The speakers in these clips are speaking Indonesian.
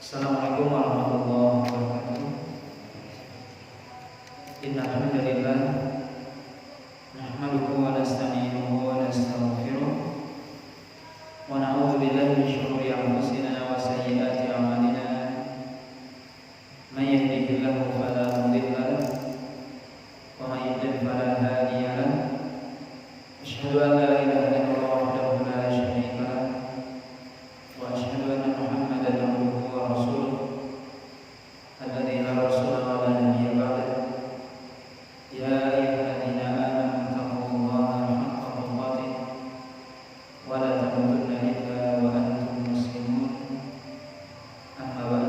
Assalamualaikum warahmatullahi wabarakatuh. Innal hamdalillah nahmaduhu wa nasta'inuhu wa nastaghfiruh wa na'udzu billahi min shururi anfusina wa sayyiati a'malina. May yahdihillahu fala mudilla lahu wa may yudlil fala hadiya lahu. Asyhadu an la ilaha illallah wahdahu la syarika lahu wa asyhadu anna Muhammadan abduhu wa rasuluh alladzi la rasula wa la nabiyya ba'dahu. Ya ayyuhalladzina amanu taqullaha haqqa tuqatih wa la tamutunna illa wa antum muslimun. Amma ba'd.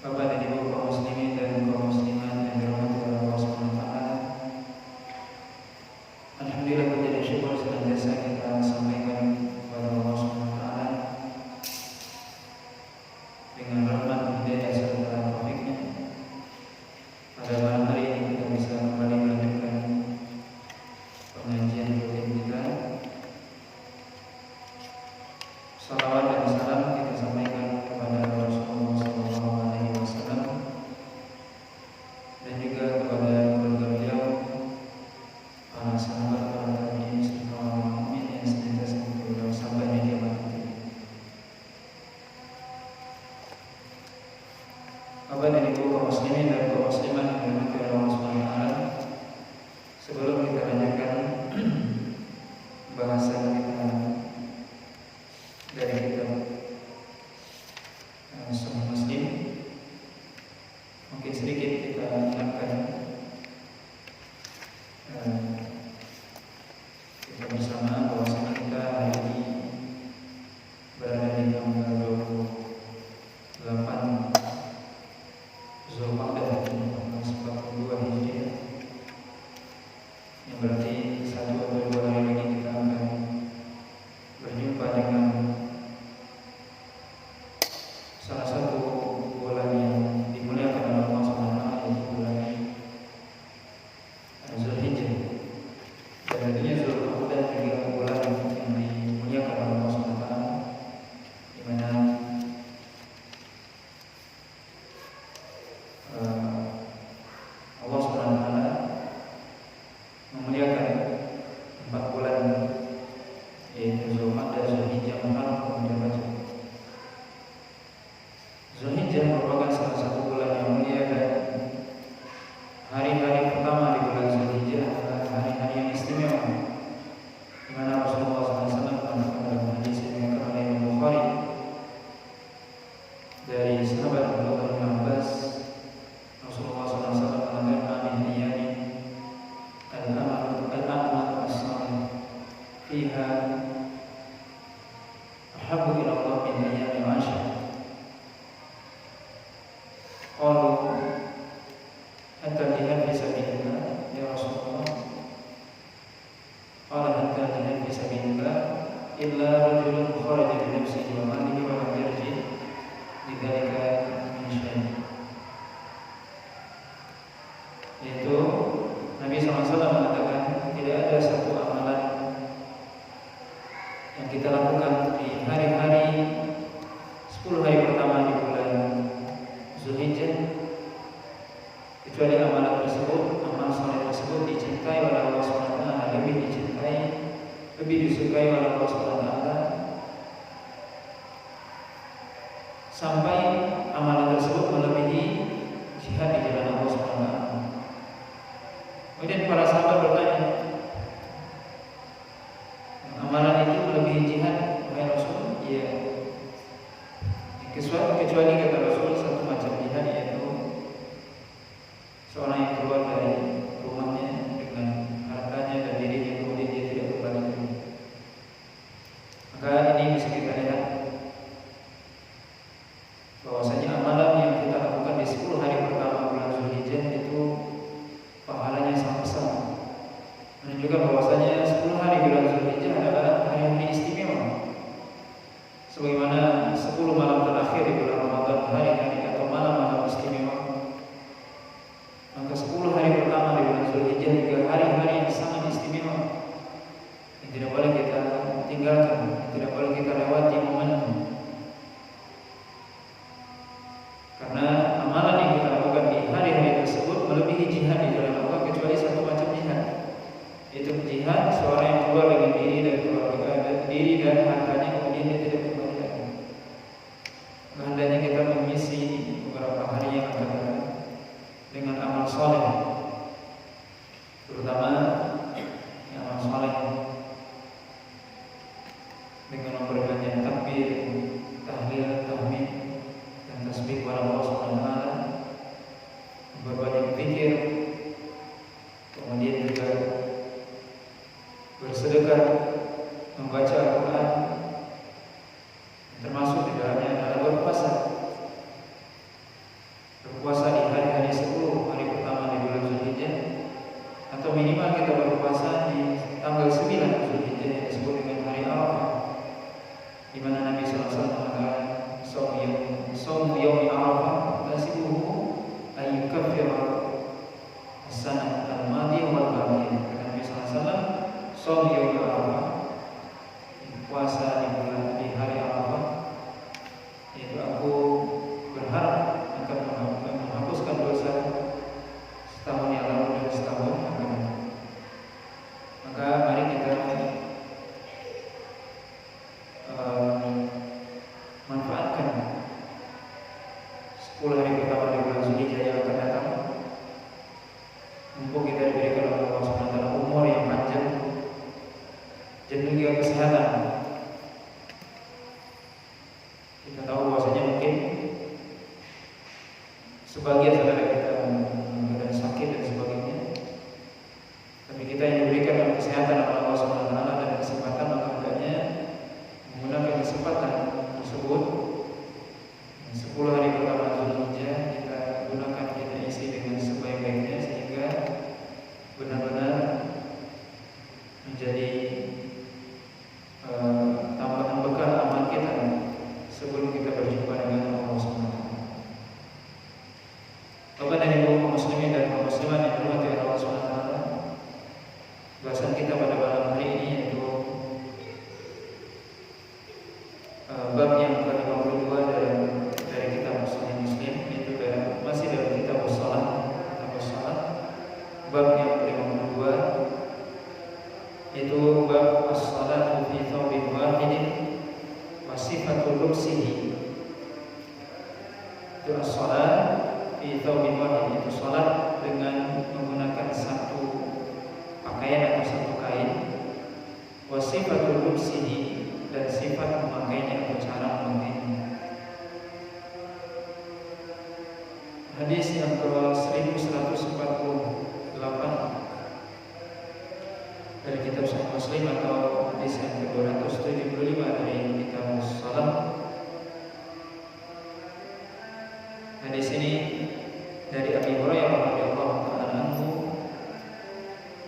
Bapak dan Ibu kaum muslimin dan kaum muslimat yang dirahmati Allah Subhanahu wa taala. Alhamdulillah, puji dan syukur senantiasa kita sampaikan kepada Allah Subhanahu wa taala dengan rahmat, hidayah serta taufiknya. Pada malam hari ini kita bisa kembali melanjutkan pengajian rutin kita. Salawat dan salam kita sampaikan kepada Rasulullah SAW dan juga kepada keluarga beliau, para sahabat, para tabi'in serta orang mukmin yang senantiasa mengikuti beliau sampai hari kiamat nanti. Bapak dan Ibu kaum muslimin dan kaum muslimat yang dirahmati Allah Subhanahu wa taala, sebelum kita lanjutkan bahasan kita dari kitab Sahih Muslim, mungkin sedikit kita ingatkan kita bersama bahwasanya kita hari ini berada di tanggal 28 Zulqa'dah 1442 Hijriah, yang berarti 1 atau 2 hari lagi kita akan berjumpa dengan salah satu bulan yang dimuliakan oleh Allah Subhanahu wa taala, yaitu bulan Zulhijjah. Dan tentunya Zulqa'dah juga bulan yang dimuliakan oleh Allah Subhanahu wa taala, di mana Allah Subhanahu wa taala memuliakan 4 bulan, yaitu Zulqa'dah, Zulhijjah, Muharram, kemudian Rajab. Zulhijjah merupakan salah satu bulan yang mulia, dan hari-hari pertama di bulan Zulhijjah adalah hari-hari yang istimewa, di mana Rasulullah SAW mengatakan dalam hadis yang diriwayatkan oleh Imam Bukhari dari sahabat Abdullah bin Abbas, Rasulullah SAW mengatakan, "Amin ayyami al-amalu as-salih fiha ahabbu ila Allah min ayyamil 'ashr." Qalu hatta jihad fi sabilillah ya Rasulullah. Qala hatta jihad fi sabilillah illa rajulun kharaja bi nafsihi wa malihi wa lam yarji lidzalika min syai'. Yaitu Nabi SAW mengatakan, tidak ada satu amalan yang kita lakukan di hari-hari 10 hari pertama di bulan Zulhijjah, kecuali amalan tersebut, amal saleh tersebut dicintai oleh Allah Subhanahu wa taala, lebih dicintai, lebih disukai oleh Allah Subhanahu wa taala, sampai amalan tersebut melebihi jihad di jalan Allah Subhanahu wa taala. Kemudian para sahabat bertanya, amalan itu melebihi jihad, wahai Rasul? Iya. Kecuali kata Rasul satu macam jihad, yaitu seorang yang keluar dari rumahnya dengan hartanya dan dirinya, kemudian dia tidak kembali lagi. Maka ini bisa kita lihat bahwasanya amalan yang kita lakukan di 10 hari pertama bulan Zulhijjah itu pahalanya sangat besar, menunjukkan bahwasanya 10 hari bulan Zulhijjah adalah hari-hari istimewa, sebagaimana 10 malam terakhir di bulan Ramadan hari-hari atau malam-malam istimewa. Maka 10 hari pertama di bulan Zulhijjah juga hari-hari yang sangat istimewa, yang tidak boleh kita tinggalkan, tidak boleh kita lewati momennya. ulama yang saleh dengan memperbanyak takbir, tahlil, tahmid dan tasbih kepada Allah Subhanahu wa taala, memperbanyak zikir, kemudian juga bersedekah, membaca Al-Quran, termasuk di dalamnya adalah berpuasa. Berpuasa di hari-hari 10 hari pertama di bulan Zulhijjah, atau minimal kita berpuasa di tanggal 9 Zulhijjah yang disebut dengan hari Arafah, di mana Nabi sallallahu alaihi wasallam mengatakan shaum yaum Arafah tasibuhu ay yukaffira as-sanah al-madiyah wal baqiyah. Kata Nabi sallallahu alaihi wasallam, shaum yaum Arafah, puasa di hari Arafah, itu aku berharap akan menghapuskan dosa setahun yang lalu dan setahun yang akan datang. Maka mari kita manfaatkan 10 hari pertama di bulan Zulhijjah yang akan datang. Mumpung kita diberikan oleh Allah Subhanahu wa taala umur yang panjang dan juga kesehatan. Kita tahu bahwasanya mungkin sebagian saudara kita mengalami sakit dan sebagainya, tapi kita yang diberikan oleh kesehatan oleh Allah Subhanahu wa taala dan kesempatan, maka hendaknya menggunakan kesempatan tersebut. 10 hari pertama Zulhijjah kita gunakan, kita isi dengan sebaik-baiknya sehingga benar-benar menjadi tambahan bekal amal kita sebelum kita berjumpa dengan Allah Subhanahu wa taala. Bapak dan Ibu kaum muslimin dan kaum muslimat yang dirahmati oleh Allah Subhanahu wa taala, bahasan kita pada malam hari ini yaitu bab yang ke-52 dari kitab Sahih Muslim, yaitu masih dalam kitab Shalah, bab yang ke-52 yaitu bab as-salatu fi thawbin wahidin wa sifatul lubsihi. Itu as-salat fi thawbin wahid, itu salat dengan menggunakan satu pakaian atau satu kain. Wa sifatul lubsihi, dan sifat memakainya atau cara memakainya. Hadis yang ke-1148 dari kitab Sahih Muslim, atau hadis yang ke-275 dari kitab Shalah. Hadis ini dari Abi Hurairah radhiyallahu ta'ala anhu,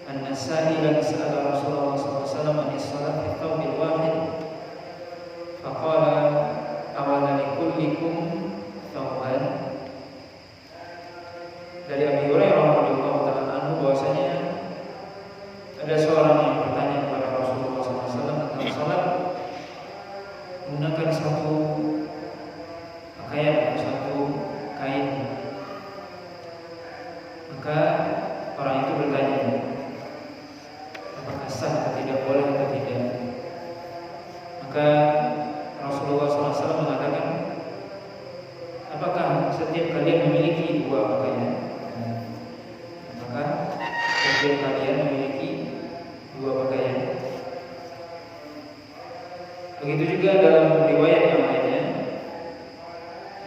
anna sa'ilan sa'ala Rasulullah sallallahu alaihi wasallam an as-salat fi thawbil wahid faqala awala likullikum thawban. Dari Abi Hurairah radhiyallahu ta'ala anhu bahwasanya ada seorang yang bertanya kepada Rasulullah sallallahu alaihi wasallam tentang salat menggunakan satu pakaian atau satu kain. Maka orang itu bertanya, apakah sah atau tidak, boleh atau tidak? Maka Rasulullah SAW mengatakan, apakah setiap kalian memiliki dua pakaian? Apakah setiap kalian memiliki dua pakaian? Begitu juga dalam riwayat yang lainnya,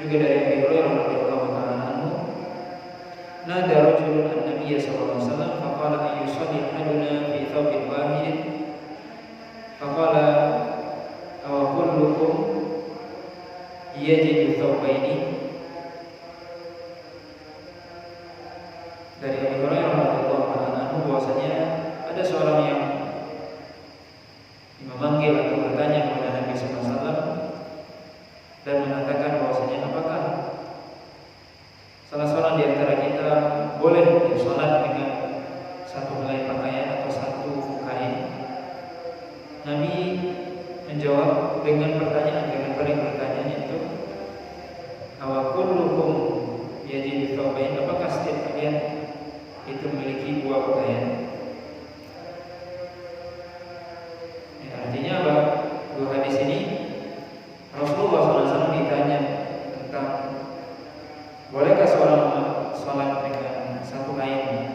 juga dari Abi Hurairah radhiyallahu ta'ala anhu, nada rajulun an-nabiy sallallahu alaihi wasallam faqala ayyusalli ahaduna fi thawbin wahid faqala aw kullukum yajidu thawbaini. Dari Abi Hurairah radhiyallahu ta'ala anhu bahwasanya ada seorang yang memanggil atau bertanya kepada Nabi sallallahu alaihi wasallam dan mengatakan bahwasanya apakah salah seorang di antara kita boleh salat dengan satu helai pakaian atau satu kain? Nabi menjawab dengan balik pertanyaan itu, awakullukum yajidu thawbain, apakah setiap kalian itu memiliki dua pakaian? Ya, artinya apa? Dua hadis ini Rasulullah SAW ditanya tentang bolehkah seorang salat dengan satu kain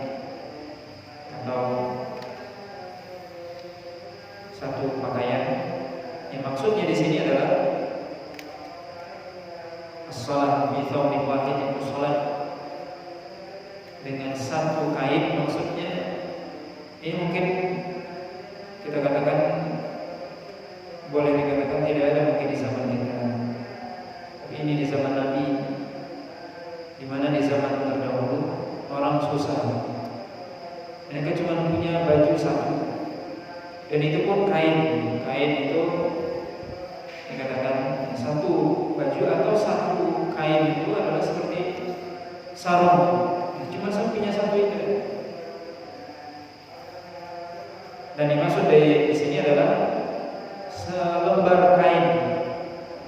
atau sholat bi thawbin wahid, itu sholat dengan satu kain. Maksudnya ini mungkin kita katakan, boleh dikatakan tidak ada mungkin di zaman kita, tapi ini di zaman Nabi, di mana di zaman terdahulu orang susah, mereka cuma punya baju satu, dan itu pun kain. Kain itu dikatakan satu baju atau satu kain itu adalah seperti sarung, cuma punya satu itu. Dan dimaksud di sini adalah selembar kain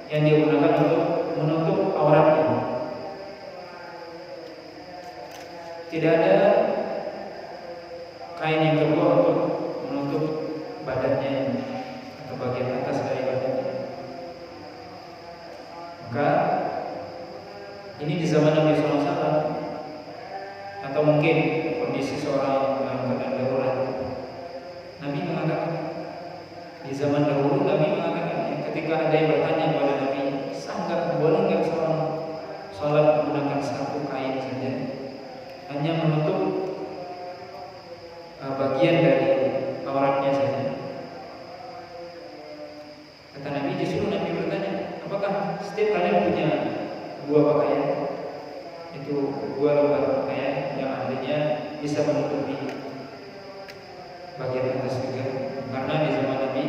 yang digunakan untuk menutup auratnya. Tidak ada kain yang kedua untuk menutup badannya atau bagian atas dari badannya. Maka ini di zaman Nabi SAW, atau mungkin kondisi seorang dalam keadaan darurat, Nabi mengatakan, di zaman dahulu Nabi mengatakan, ketika ada yang bertanya kepada Nabi, boleh nggak seorang sholat menggunakan satu kain saja, hanya menutup bagian dari auratnya saja? Kata Nabi, justru Nabi bertanya, apakah setiap kalian punya dua pakaian? Itu dua lembar pakaian yang artinya bisa menutupi bagian atas juga. Karena di zaman Nabi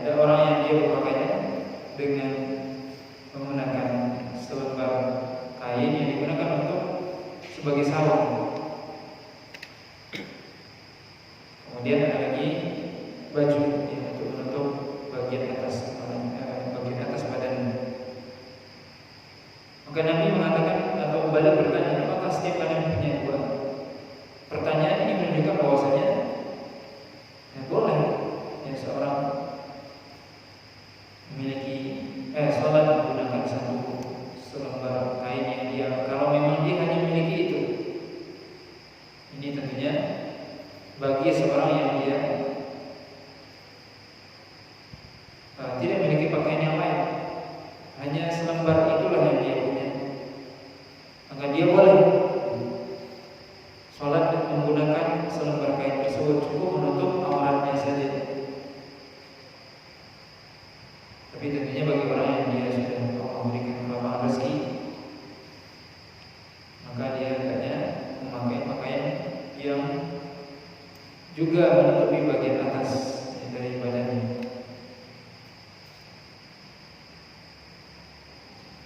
ada orang yang dia berpakaian dengan menggunakan selembar kain yang digunakan untuk sebagai sarung. Kemudian ada lagi baju yang untuk menutup bagian atas badan. Maka Nabi mengatakan, atau balik bertanya, apakah setiap kalian punya dua? Pertanyaan ini menunjukkan bahwasanya boleh ya seorang memiliki sholat menggunakan satu selembar kain yang dia, kalau memang dia hanya memiliki itu. Ini tentunya bagi seorang yang dia tidak memiliki pakaian yang lain, hanya selembar itulah yang dia punya, maka dia boleh sholat menggunakan selembar kain tersebut, cukup menutup auratnya saja. Tapi tentunya bagi orang yang dia sudah memberikan kelapangan rezeki, maka dia hendaknya memakai pakaian yang juga menutupi bagian atas dari badannya.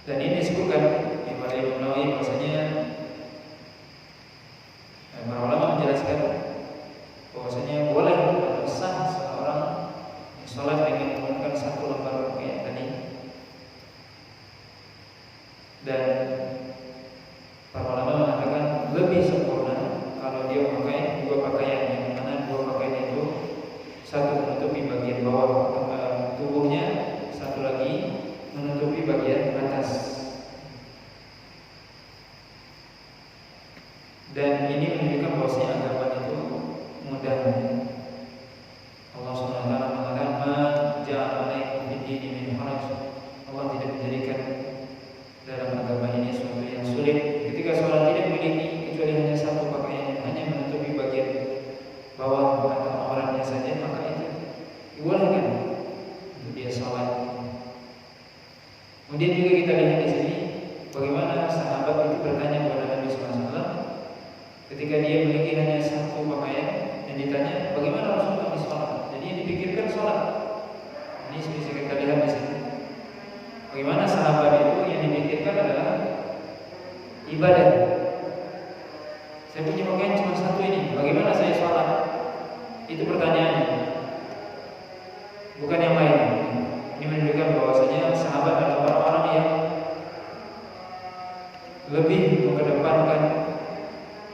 Dan ini disebutkan oleh Imam Nawawi bahwasanya para ulama menjelaskan bahwasanya boleh atau sah seorang sholat dengan menggunakan satu lembar pakaian tadi. Dan para ulama mengatakan lebih sempurna kalau dia memakai dua pakaian, yang mana dua pakaian itu satu menutupi bagian bawah tubuhnya, satu lagi menutupi bagian atas. Dan ini menunjukkan bahwasanya agama itu mudah. Allah Subhanahu wa taala mengatakan, "Ma ja'ala 'alaikum fid-dini min haraj." Allah tidak menjadikan dalam agama ini sesuatu yang sulit. Ketika seorang tidak memiliki kecuali hanya satu pakaian, hanya menutupi bagian bawah atau auratnya saja, maka itu dibolehkan untuk dia sholat. Kemudian juga kita lihat di sini bagaimana sahabat itu bertanya kepada Nabi SAW ketika dia memiliki hanya satu pakaian, dan ditanya bagaimana Rasulullah sholat. Jadi yang dipikirkan sholat. Ini bisa kita lihat di sini. Bagaimana sahabat itu yang dipikirkan adalah ibadah. Saya punya pakaian cuma satu ini, bagaimana saya sholat? Itu pertanyaannya, bukan yang lain. Ini menunjukkan bahwasanya sahabat adalah orang-orang yang lebih mengedepankan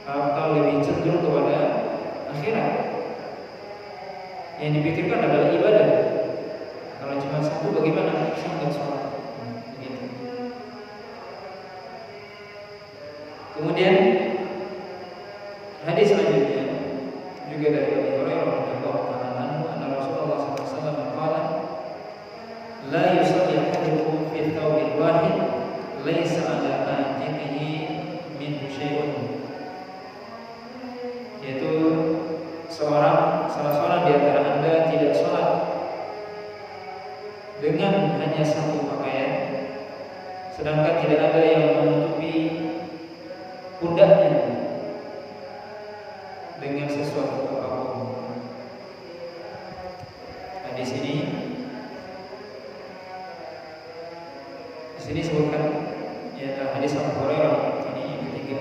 atau lebih cenderung kepada akhirat. Yang dipikirkan adalah ibadah. Kalau cuma satu bagaimana? Sangat sholat. Begitu. Kemudian hadis selanjutnya juga dari Abu Hurairah radhiyallahu anhu, anna Rasulullah sallallahu alaihi wasallam qala, la yusalli ahadukum fi thawbin wahid ala atiqihi min syai'un, yaitu salah seorang di antara Anda tidak sholat dengan hanya satu pakaian, sedangkan tidak ada yang menutupi pundaknya dengan sesuatu apapun. Nah, di sini sebutkan ya hadis Abu Hurairah ini yang ketiga,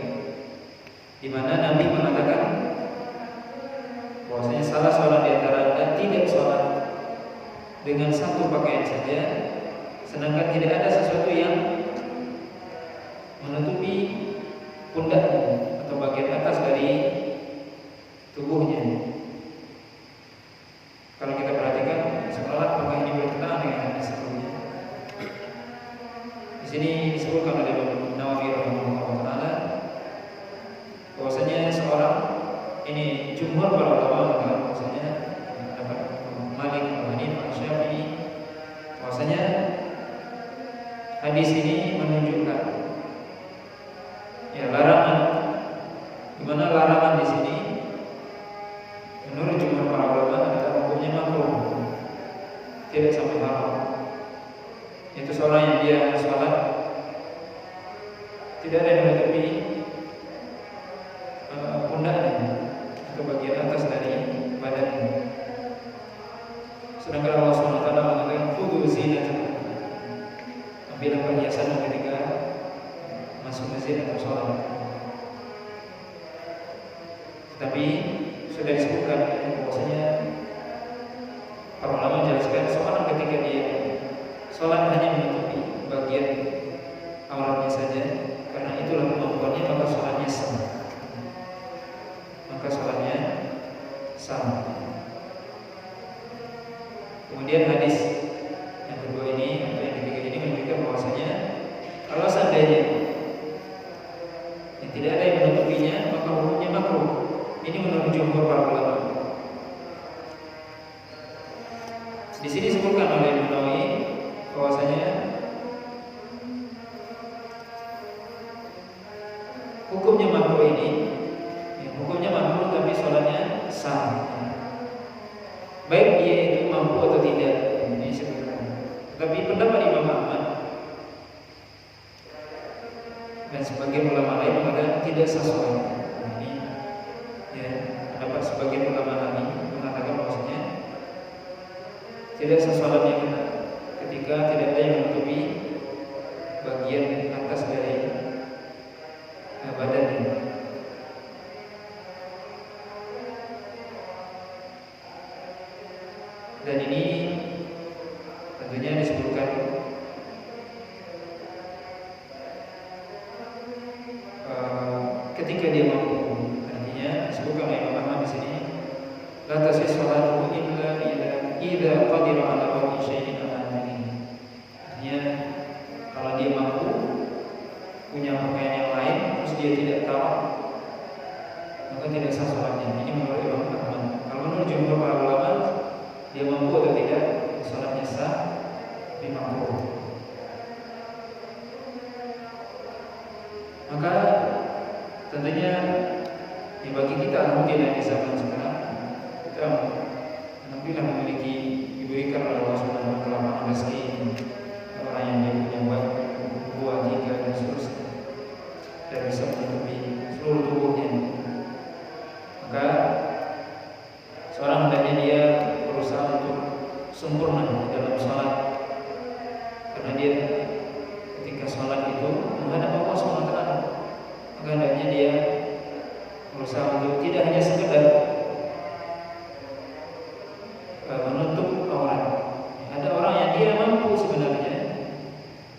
di mana Nabi mengatakan bahwasanya salah seorang di antara Anda tidak sholat dengan satu pakaian saja, sedangkan tidak ada sesuatu yang menutupi pundaknya atau bagian atas dari tubuhnya. Kalau kita perhatikan sholat, maka ini bertentangan dengan hadis sebelumnya. Di sini disebutkan oleh Imam Nawawi rahimahullah taala bahwasanya seorang ini jumhur para ulama mengatakan bahwasanya dapat Malik, Abu Hanifah, Syafi'i, bahwasanya hadis ini menunjukkan ya larangan, di mana larangan di sini menurut jumhur para ulama adalah hukumnya makruh, tidak sampai haram. Itu seorang yang dia sholat tidak ada yang menutupi pundaknya atau bagian atas dari badannya. Sedangkan Allah SWT mengatakan khudhu zinatakum, ambillah perhiasan ketika masuk masjid atau sholat. Tetapi sudah disebutkan bahwasanya para ulama menjelaskan seorang ketika dia sholat hanya menutupi bagian auratnya saja, karena itulah kemampuannya, maka sholatnya sah. Kemudian hadis yang kedua ini atau yang ketiga ini menunjukkan bahwasanya kalau seandainya tidak ada yang menutupinya, maka hukumnya makruh. Ini menurut jumhur para ulama. Di sini disebutkan oleh Imam Nawawi bahwasanya hukumnya makruh ini, hukumnya makruh tapi sholatnya sah. Baik dia itu mampu atau tidak, ini sebutkan. Tapi pendapat Imam Ahmad dan sebagian ulama lain mengatakan tidak sah sholat. Ini ya, pendapat sebagian ulama lain mengatakan bahwasanya tidak sah sholatnya ketika tidak ada yang menutupi bagian atas dari badannya. Dan ini tentunya disebutkan ketika dia mampu. Artinya disebutkan oleh Imam Ahmad di sini, la tasih sholatuhu illa idza qadira ala wajhi syai'in amanihi. Artinya kalau dia mampu punya pakaian yang lain terus dia tidak tahu, maka tidak sah sholatnya. Ini menurut Imam Ahmad. Kalau menurut jumhur para ulama, dia mampu atau tidak, sholatnya sah, tapi makruh. Maka tentunya ya bagi kita alhamdulillah di zaman sekarang kita alhamdulillah diberikan oleh Allah Subhanahu wa taala rezeki, orang yang dia punya banyak buah, tiga dan seterusnya, dan bisa menutupi seluruh tubuhnya. Maka seorang hendaknya dia berusaha untuk sempurna dalam sholat, karena dia ketika sholat itu menghadap Allah SWT, maka hendaknya dia berusaha untuk tidak hanya sekedar menutup aurat. Ada orang yang dia mampu sebenarnya,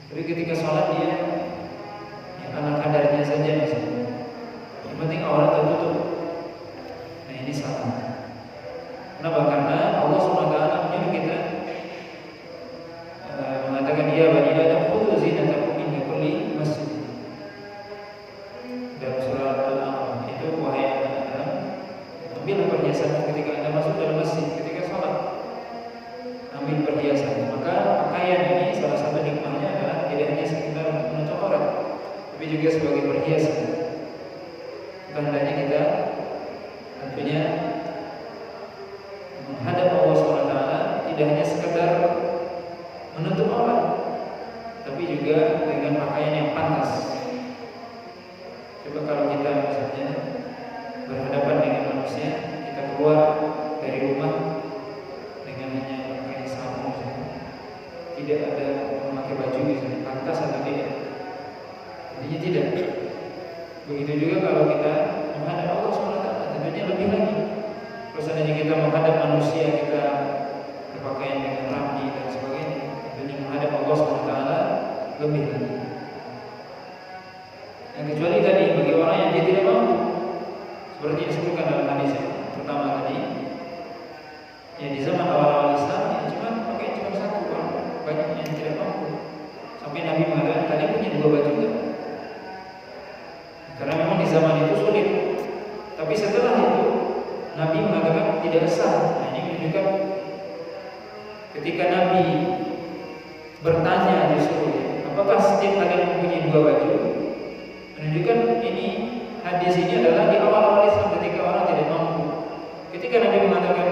tapi ketika sholat dia ala kadarnya saja misalnya, yang penting aurat tertutup. Nah ini salah. Kenapa? Karena Allah SWT menyuruh kita mengatakan ya bani Adam khudhu zinatakum inda kulli masjid. Dalam surah Al-A'raf itu, wahai anak Adam, ambillah perhiasan ketika Anda masuk dalam masjid, ketika sholat ambil perhiasan. Maka pakaian ini salah satu hikmahnya adalah tidak hanya sekedar menutup aurat, tapi juga sebagai perhiasan. Hendaknya kita tentunya menghadap Allah SWT tidak hanya sekedar menutup aurat, tapi juga dengan pakaian yang pantas. Coba kalau kita misalnya berhadapan dengan manusia, kita keluar dari rumah dengan hanya pakaian sarung misalnya, tidak ada memakai baju misalnya, pantas atau tidak? Intinya tidak. Begitu juga kalau kita menghadap Allah SWT, tentunya lebih lagi. Kalau seandainya kita menghadap manusia, kita berpakaian dengan rapi dan sebagainya, tentunya menghadap Allah SWT lebih lagi. Yang kecuali tadi bagi orang yang dia tidak mampu, seperti yang disebutkan dalam hadis yang pertama tadi, ya di zaman awal-awal Islam ya cuma satu orang, banyak yang tidak mampu. Sampai Nabi mengatakan kalian punya 2 baju enggak? Karena memang di zaman itu sulit. Tapi setelah itu Nabi mengatakan tidak sah. Nah, ini menunjukkan ketika Nabi bertanya justru, apakah setiap kalian mempunyai 2 baju? Menunjukkan ini hadis ini adalah di awal-awal Islam ketika orang tidak mampu. Ketika Nabi mengatakan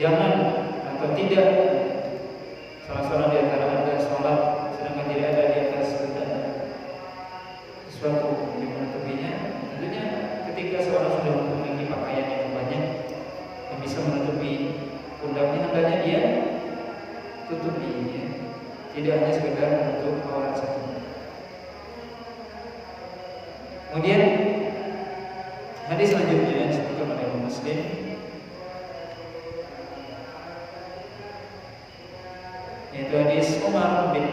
jangan atau tidak salah seorang di antara anda sholat sedangkan tidak ada di atas sesuatu yang menutupinya, tentunya ketika seorang sudah memiliki pakaian yang banyak yang bisa menutupi pundaknya, hendaknya dia tutupi, ya. Tidak hanya sekedar menutup aurat saja. Kemudian hadis selanjutnya yang disebutkan oleh Imam Muslim, yaitu hadis Umar bin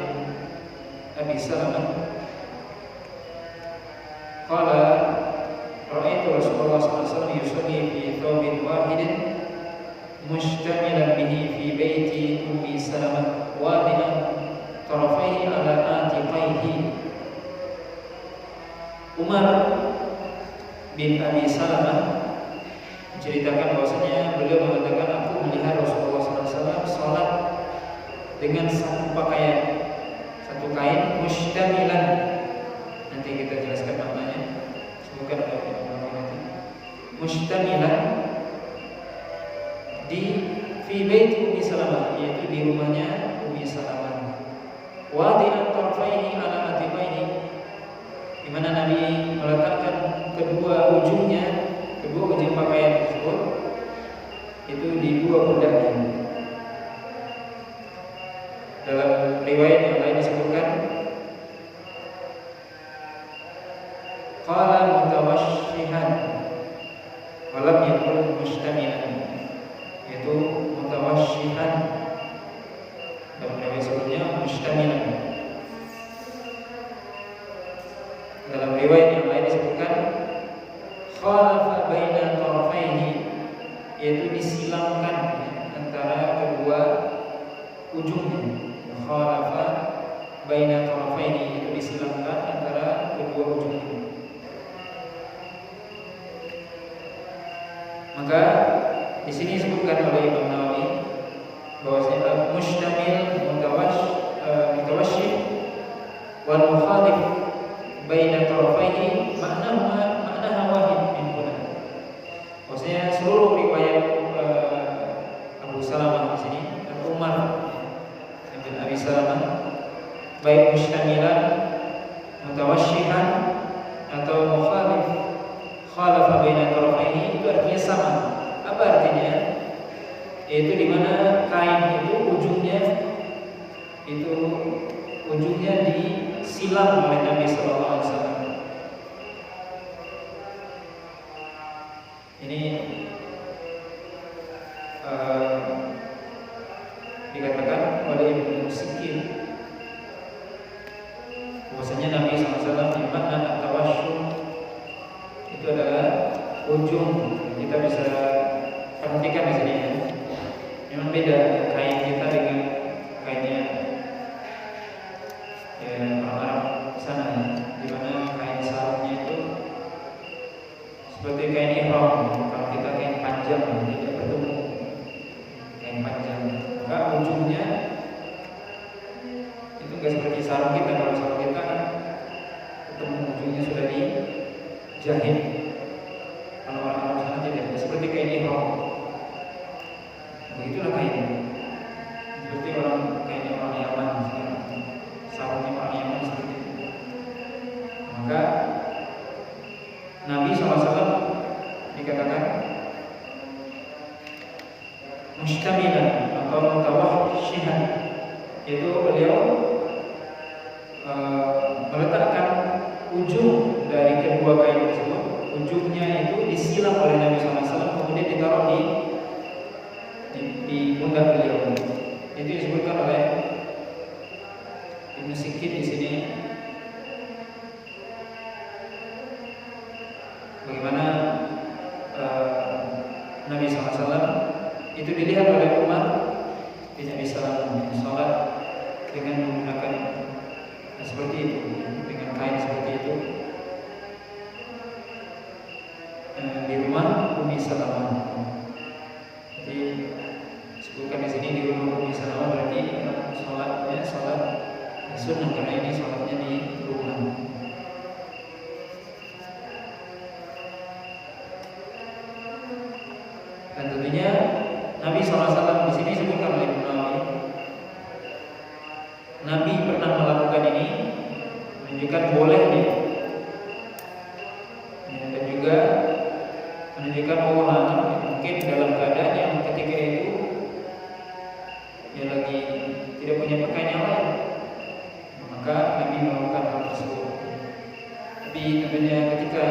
Abi Salamah. Qala ra'aitu Rasulullah sallallahu alaihi wasallam yusalli fi thawbin wahidin mushtamilan bihi fi baiti Ummi Salamah wadi'an tarafaihi ala atiqaihi. Umar bin Abi Salamah menceritakan bahwasanya beliau mengatakan, aku melihat Rasulullah SAW salat dengan satu pakaian, satu kain mushtamilan. Nanti kita jelaskan maknanya. Bukan nanti. Mushtamilan di fi bait Ummi Salamah, yaitu di rumahnya Ummi Salamah. Wadi'an tarfaihi ala atiqaihi, di mana Nabi meletakkan kedua ujung pakaian tersebut itu di 2 pundaknya. Dalam riwayat yang lain disebutkan qala mutawashshihan wa lam yakul mushtamilan, yaitu mutawashshihan. Dalam riwayat sebelumnya mushtamilan. Dalam riwayat yang lain disebutkan khalafa baina tarafaihi, yaitu disilamkan antara kedua ujungnya. Khalafa baina tarafaihi, yaitu disilamkan antara kedua ujungnya. Maka di sini disebutkan oleh Imam Nawawi bahwasanya mustamil, mutawashshih wal mukhalif baina tarafaihi maknaha wahid min huna. Maksudnya seluruh riwayat Abu Salamah di sini dan Umar bin Abi Salamah, baik mustamilan, mutawashshihan atau mukhalif, khalafa baina tarafaihi, itu artinya sama. Apa artinya? Yaitu di mana kain itu ujungnya disilam oleh Nabi sallallahu alaihi wasallam. Ini dikatakan oleh Ibnu Sikin bahwasanya Nabi SAW yang makna tawashshuh itu adalah ujung. Kita bisa perhatikan di sini ya. Memang beda kain kita dengan kainnya ya orang Arab sana ya, di mana kain sarungnya itu seperti kain ihram. Kalau kita kain panjang tidak bertemu, kain panjang, maka ujungnya itu enggak seperti sarung kita, kalau sarung kita ketemu ujungnya sudah dijahit. Kalau orang Arab sana tidak, seperti kain ihram. Begitulah kainnya. Seperti kainnya orang Yaman sekarang. Sarungnya orang Yaman seperti itu. Maka Nabi SAW dikatakan mustamilan atau mutawahshihan, yaitu beliau meletakkan ujung dari kedua kain tersebut, ujungnya itu disilam oleh Nabi SAW, kemudian ditaruh di pundak beliau. Itu disebutkan oleh Ibnu Sikit di sini. Bagaimana Nabi SAW itu dilihat oleh Umar bin Abi Salamah sholat dengan menggunakan seperti itu, dengan kain seperti itu di rumah Ummi Salamah. Jadi sebutkan di sini di rumah Ummi Salamah, berarti sholatnya sholat sunnah, karena ini sholatnya di rumah. Dan tentunya Nabi SAW di sini disebutkan oleh Ibnu Nawawi, Nabi pernah melakukan ini menunjukkan bolehnya, dan juga menunjukkan bahwa mungkin dalam keadaan yang ketika itu dia lagi tidak punya pakaian yang lain, maka Nabi melakukan hal tersebut. Tapi tentunya ketika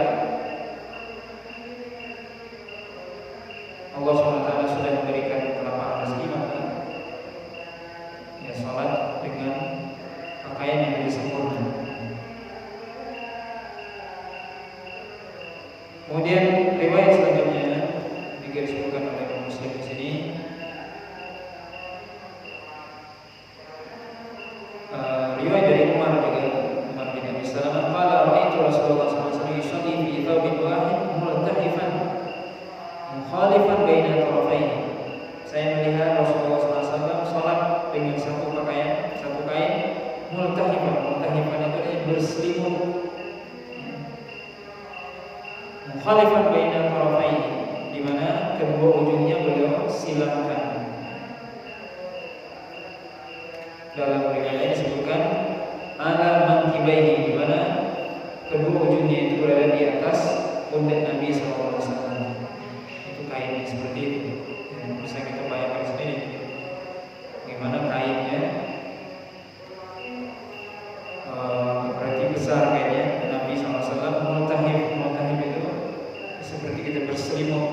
Allah SWT sudah memberikan kelapangan rezeki, maka ya sholat dengan pakaian yang lebih sempurna. Kemudian riwayat selanjutnya juga disebutkan oleh Muslim di sini. Riwayat dari Umar bin Abi Salamah, qala ra'aitu Rasulullah SAW yusalli fi thawbin wahid multahifan mukhalifan baina tarafaihi. Saya melihat Rasulullah SAW sholat dengan satu pakaian, satu kain, multahifan. Multahifan itu artinya berselimut, mukhalifan baina tarafaihi, di mana kedua ujungnya beliau silamkan. Dalam riwayat disebutkan ala mankibaihi, di mana kedua ujungnya itu berada di atas pundak Nabi SAW. Kainnya seperti itu, bisa kita bayangkan sendiri bagaimana kainnya berarti besar kainnya. Nabi SAW multahif itu seperti kita berselimut,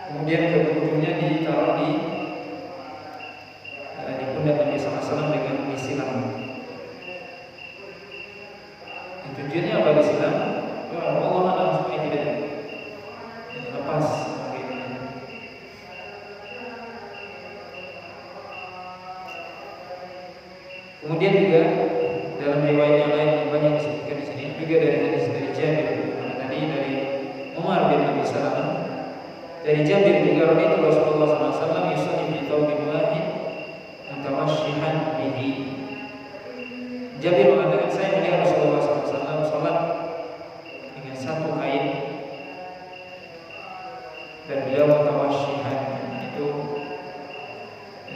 kemudian kedua ujungnya ditaruh di pundak Nabi SAW dengan disilam. Tujuannya apa disilam? Allah alam supaya tidak lepas. Kemudian juga dalam riwayat yang lain yang banyak disebutkan di sini juga dari hadis dari Jabir, tadi dari Umar bin Abi Salamah, dari Jabir juga Rasulullah SAW yusalli fi thawbin wahid mutawashshihan bihi. Jabir mengatakan, saya melihat Rasulullah SAW sholat dengan satu kain, dan beliau mutawashshihan, itu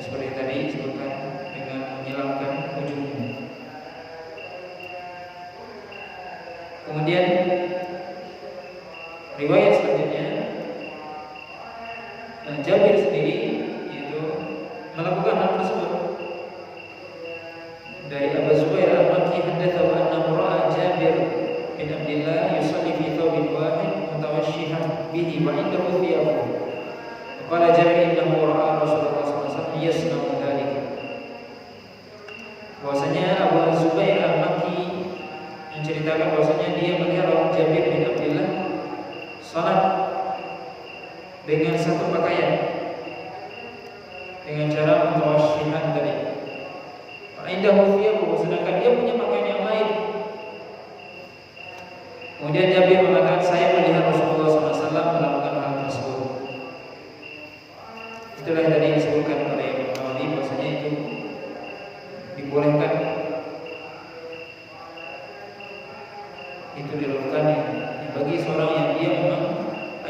seperti tadi disebutkan dengan menyilamkan ujungnya. Kemudian riwayat selanjutnya, Jabir sendiri itu melakukan hal tersebut. Dari Abu Zubair al-Makki haddatsahu annahu ra'a Jabir bin Abdullah yusalli fi thawbin wahid mutawashshihan bihi wa indahu thiyabuhu. Qala Jabir innahu ra'a Rasulullah SAW yasna'u dzalika. Bahwasanya Abu Zubair al-Makki menceritakan bahwasanya dia melihat Jabir bin Abdullah salat dengan satu pakaian dengan cara mutawashshihan tadi. Indahu thiyabuhu, sedangkan dia punya pakaian yang lain. Kemudian Jabir mengatakan, saya melihat Rasulullah SAW melakukan hal tersebut. Itulah yang tadi disebutkan oleh Ibnu Nawawi, bahwasanya itu dibolehkan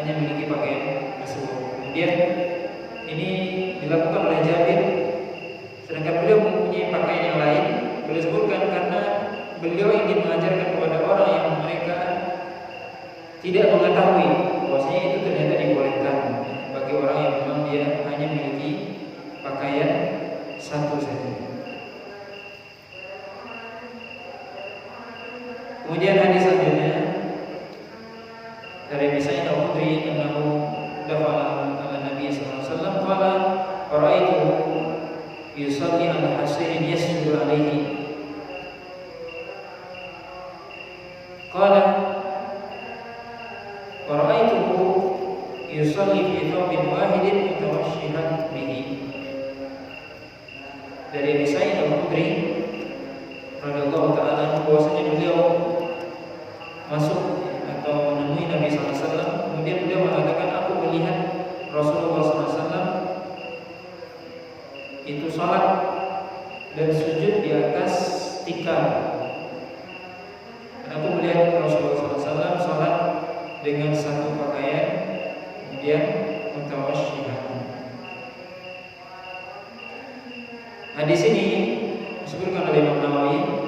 hanya memiliki pakaian tersebut. Kemudian ini dilakukan oleh Jabir, sedangkan beliau mempunyai pakaian yang lain. Beliau sebutkan karena beliau ingin mengajarkan kepada orang yang mereka tidak mengetahui bahwasanya itu ternyata dibolehkan bagi orang yang memang dia hanya memiliki pakaian satu saja. Kemudian hadis selanjutnya dari Sa'id Al-Khudri annahu dafa'a ala Nabi sallallahu alaihi wasallam qala ra'aituhu yusalli ala hasirin yasjudu alaihi qala wa ra'aituhu yusalli fi thawbin wahidin mutawashshihan bihi. Dari Sa'id Al-Khudri radhiyallahu ta'ala bahwasanya beliau masuk atau menemui Nabi SAW, kemudian beliau mengatakan, aku melihat Rasulullah SAW itu salat dan sujud di atas tikar. Dan aku melihat Rasulullah SAW salat dengan satu pakaian, kemudian mutawashshihan. Hadis ini disebutkan oleh Imam Nawawi